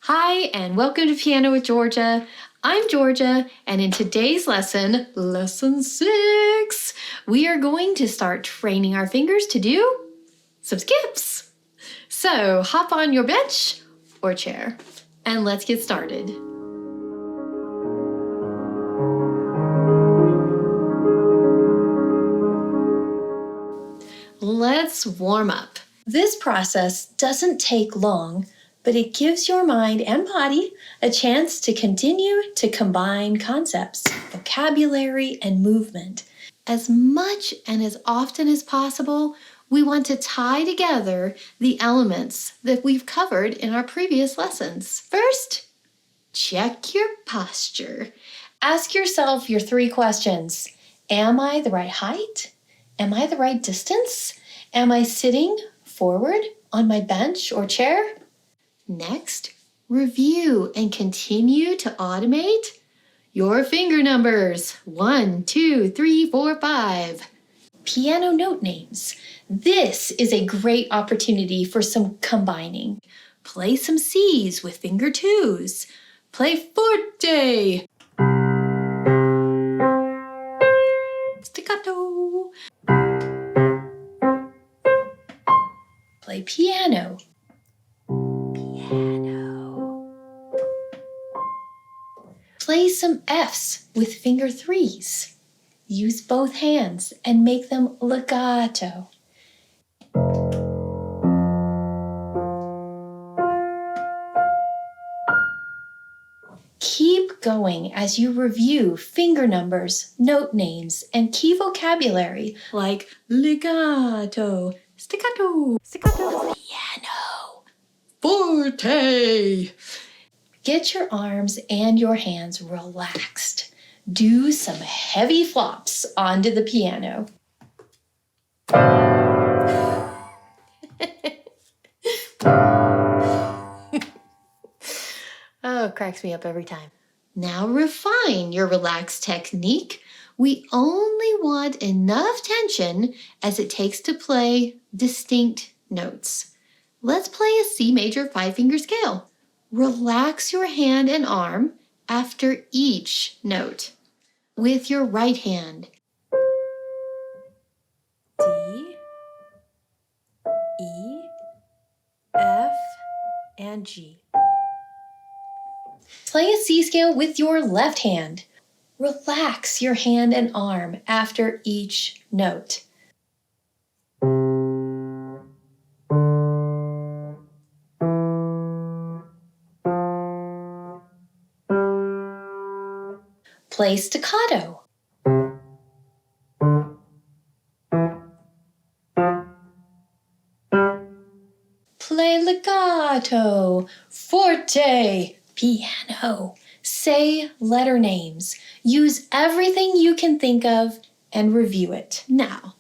Hi, and welcome to Piano with Georgia. I'm Georgia, and in today's lesson, lesson 6, we are going to start training our fingers to do some skips. So hop on your bench or chair, and let's get started. Let's warm up. This process doesn't take long, but it gives your mind and body a chance to continue to combine concepts, vocabulary, and movement. As much and as often as possible, we want to tie together the elements that we've covered in our previous lessons. First, check your posture. Ask yourself your 3 questions. Am I the right height? Am I the right distance? Am I sitting forward on my bench or chair? Next, review and continue to automate your finger numbers. 1, 2, 3, 4, 5. Piano note names. This is a great opportunity for some combining. Play some C's with finger 2s. Play forte. Staccato. Play piano. Play some F's with finger 3s. Use both hands and make them legato. Keep going as you review finger numbers, note names, and key vocabulary like legato, staccato, piano, forte. Get your arms and your hands relaxed. Do some heavy flops onto the piano. Oh, it cracks me up every time. Now refine your relaxed technique. We only want enough tension as it takes to play distinct notes. Let's play a C major 5-finger scale. Relax your hand and arm after each note. With your right hand. D, E, F, and G. Play a C scale with your left hand. Relax your hand and arm after each note. Play staccato. Play legato, forte, piano. Say letter names. Use everything you can think of and review it. Now,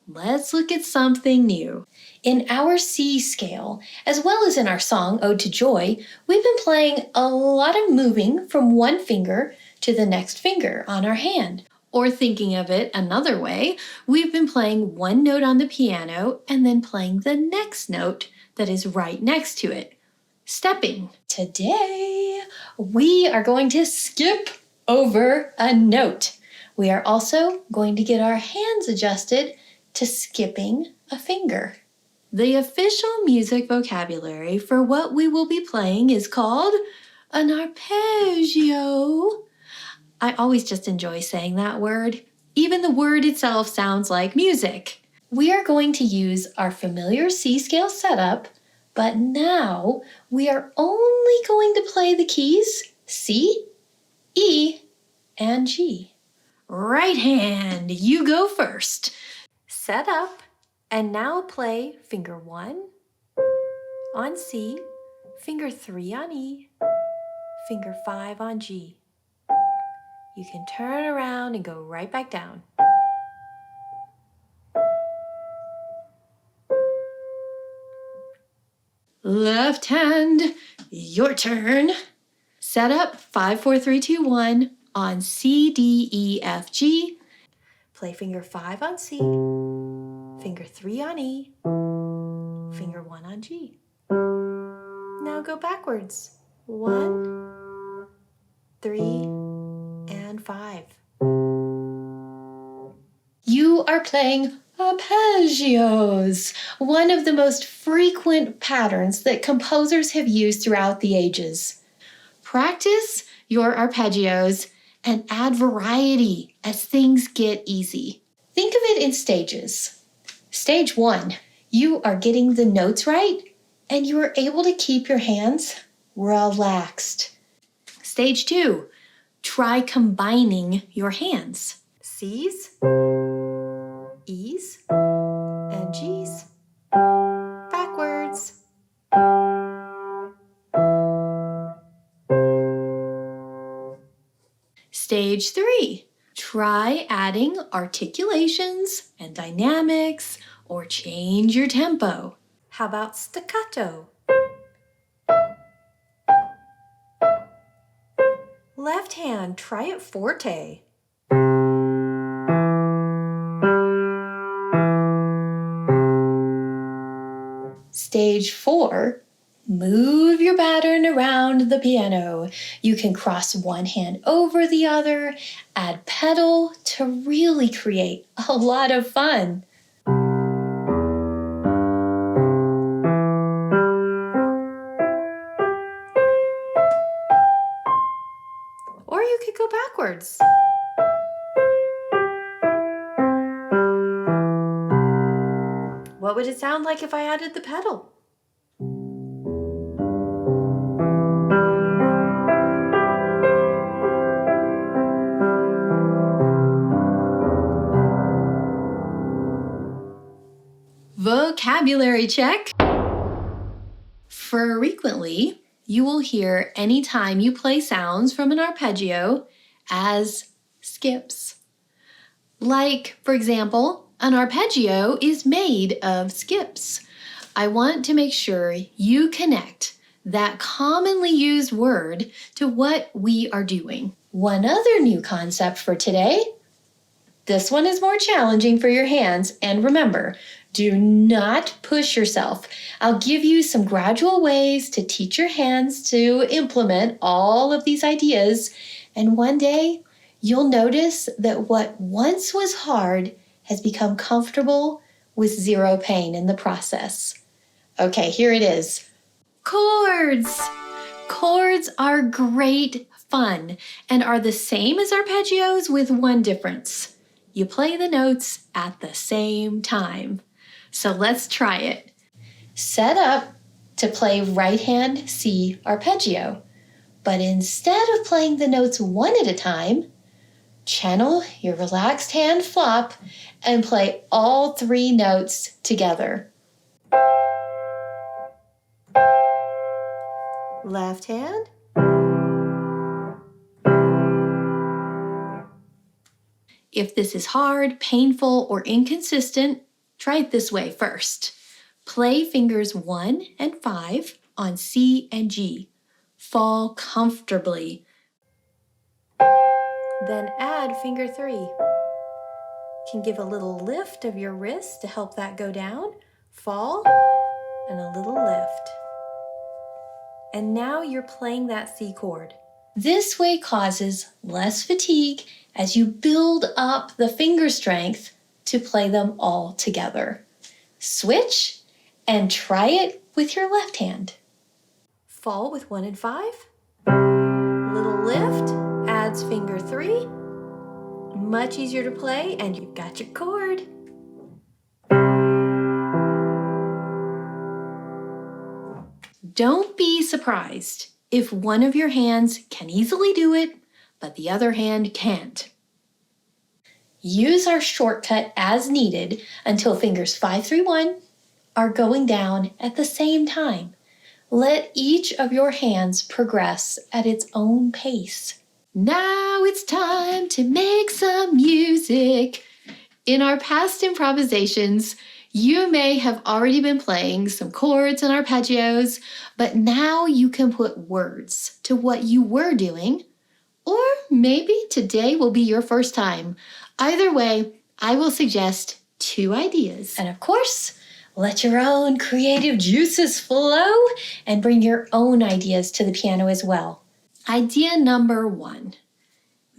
let's look at something new. In our C scale, as well as in our song, Ode to Joy, we've been playing a lot of moving from one finger to the next finger on our hand. Or thinking of it another way, we've been playing one note on the piano and then playing the next note that is right next to it. Stepping. Today, we are going to skip over a note. We are also going to get our hands adjusted to skipping a finger. The official music vocabulary for what we will be playing is called an arpeggio. I always just enjoy saying that word. Even the word itself sounds like music. We are going to use our familiar C scale setup, but now we are only going to play the keys C, E, and G. Right hand, you go first. Set up, and now play finger 1 on C, finger 3 on E, finger 5 on G. You can turn around and go right back down. Left hand, your turn. Set up 5, 4, 3, 2, 1 on C, D, E, F, G. Play finger 5 on C, finger 3 on E, finger 1 on G. Now go backwards. 1, 3, and 5. You are playing arpeggios, one of the most frequent patterns that composers have used throughout the ages. Practice your arpeggios and add variety as things get easy. Think of it in stages. Stage 1, you are getting the notes right and you are able to keep your hands relaxed. Stage 2, try combining your hands. C's, E's, and G's. Backwards. Stage 3, try adding articulations and dynamics or change your tempo. How about staccato? Left hand, try it forte. Stage 4, move your pattern around the piano. You can cross one hand over the other, add pedal to really create a lot of fun. Or you could go backwards. What would it sound like if I added the pedal? Vocabulary check. Frequently, you will hear anytime you play sounds from an arpeggio as skips. Like, for example, an arpeggio is made of skips. I want to make sure you connect that commonly used word to what we are doing. One other new concept for today. This one is more challenging for your hands, and remember, do not push yourself. I'll give you some gradual ways to teach your hands to implement all of these ideas, and one day you'll notice that what once was hard has become comfortable with zero pain in the process. Okay, here it is. Chords. Chords are great fun and are the same as arpeggios with one difference. You play the notes at the same time. So let's try it. Set up to play right hand C arpeggio, but instead of playing the notes one at a time, channel your relaxed hand flop and play all 3 notes together. Left hand. If this is hard, painful, or inconsistent, try it this way first. Play fingers 1 and 5 on C and G. Fall comfortably. Then add finger 3. Can give a little lift of your wrist to help that go down. Fall, and a little lift. And now you're playing that C chord. This way causes less fatigue as you build up the finger strength to play them all together. Switch and try it with your left hand. Fall with 1 and 5. Little lift adds finger 3. Much easier to play, and you've got your chord. Don't be surprised if one of your hands can easily do it, but the other hand can't. Use our shortcut as needed until fingers 5, 3, 1 are going down at the same time. Let each of your hands progress at its own pace. Now it's time to make some music. In our past improvisations, you may have already been playing some chords and arpeggios, but now you can put words to what you were doing, or maybe today will be your first time. Either way, I will suggest 2 ideas. And of course, Let your own creative juices flow and bring your own ideas to the piano as well. Idea number 1.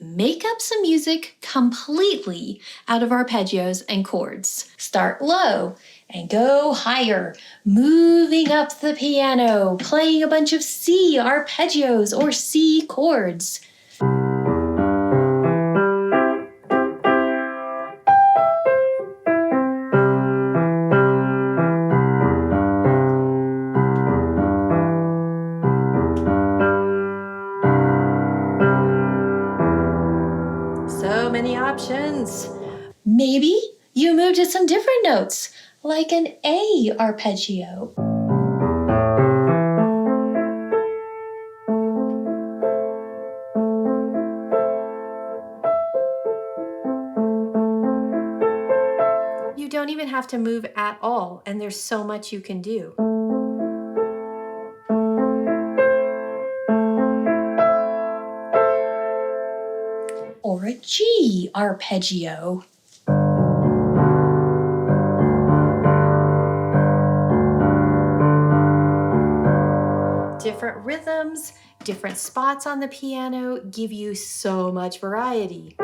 Make up some music completely out of arpeggios and chords. Start low and go higher, moving up the piano, playing a bunch of C arpeggios or C chords. So many options. Maybe you move to some different notes, like an A arpeggio. You don't even have to move at all, and there's so much you can do. Or a G arpeggio. Different rhythms, different spots on the piano give you so much variety.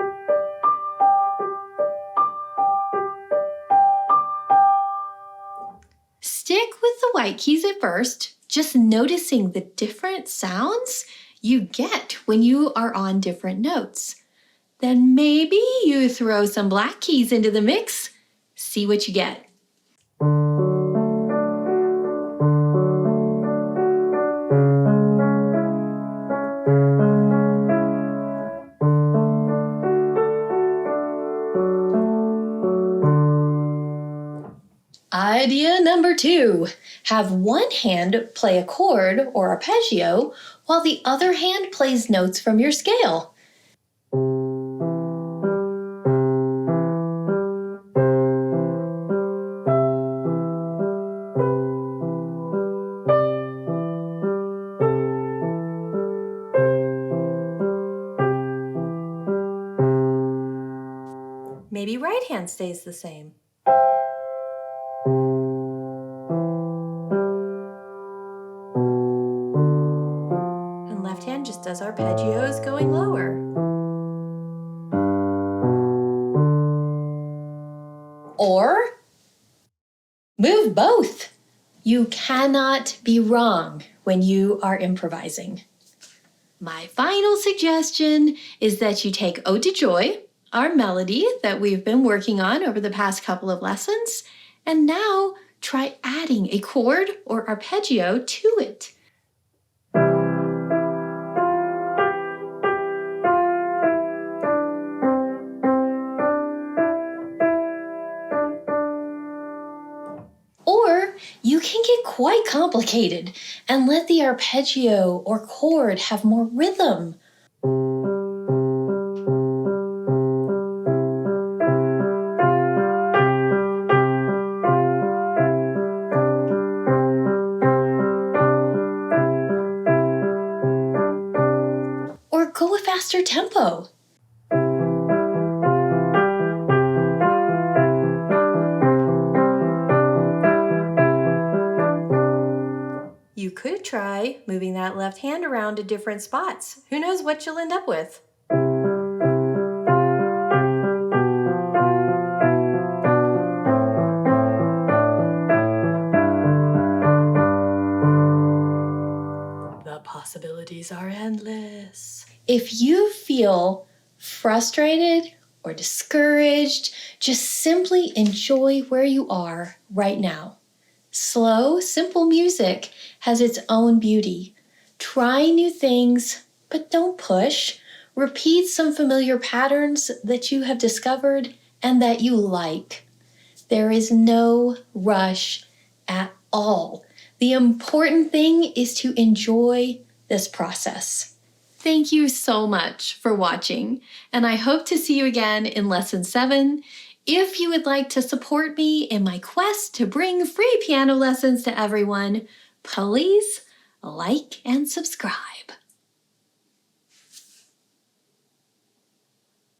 Stick with the white keys at first, just noticing the different sounds you get when you are on different notes. Then maybe you throw some black keys into the mix, see what you get. Idea number 2. Have one hand play a chord or arpeggio while the other hand plays notes from your scale. Maybe right hand stays the same. And left hand just does arpeggios going lower. Or move both. You cannot be wrong when you are improvising. My final suggestion is that you take Ode to Joy, our melody that we've been working on over the past couple of lessons, and now try adding a chord or arpeggio to it. Or you can get quite complicated and let the arpeggio or chord have more rhythm. Or go a faster tempo. You could try moving that left hand around to different spots. Who knows what you'll end up with? The possibilities are endless. If you feel frustrated or discouraged, just simply enjoy where you are right now. Slow, simple music has its own beauty. Try new things, but don't push. Repeat some familiar patterns that you have discovered and that you like. There is no rush at all. The important thing is to enjoy this process. Thank you so much for watching, and I hope to see you again in Lesson 7. If you would like to support me in my quest to bring free piano lessons to everyone, please like and subscribe.